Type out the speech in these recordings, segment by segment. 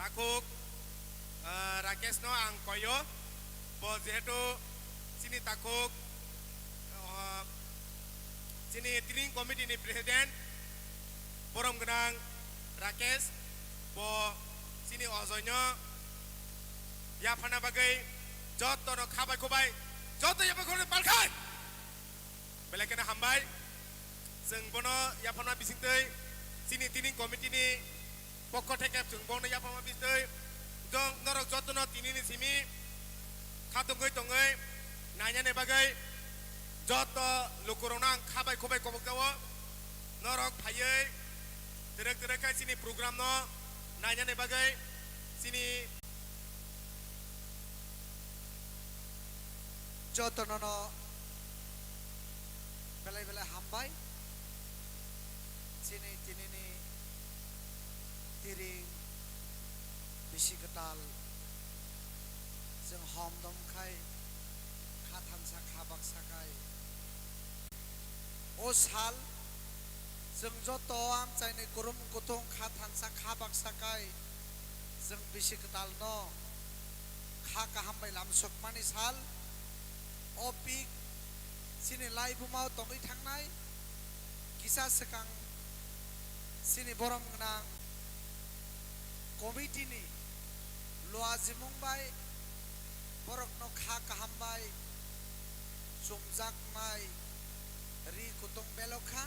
takuk Rakesh no ang koyo bo jehetu sini takuk sini training committee ni president borom genang Rakesh bo sini ozonya ya phana bagai joto no khabai khobai joto ya bagai palkai belakena hambai seng bono ya phana bisingtei sini training committee ni pokok tekep seng bono ya phana bisingtei dong norok joto no tini ni simi khatungoi tongai nanya ne bagai joto lukuronang khabai khobai kobok dawo norok phayei derek kai sini program no nanya ne bagai sini joto no belai hambai sini tini ni tiring bisi ketal जों हम दम खाय खाथानसा खाबाक साखाय ओ साल जों जत आम चाइने गुरुम गुथुं खाथानसा खाबाक साखाय जों बिसि कताल न खा काहामबाय लामसकमानि साल ओ पिक सिनि लाइबुमाव तंगै थांनाय किसा सेकां सिनि बरम गोनां कमिटिनि लआ जिमुंबाय borok no kha kahambai sumjak mai ri kutung belokha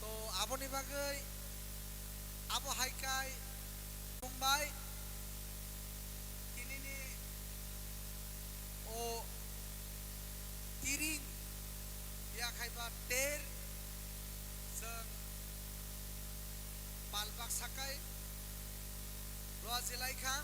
to aboni bagai abo haikai mumbai kinini o tiring ya khaiba ter seng palbak sakai loa jilai kha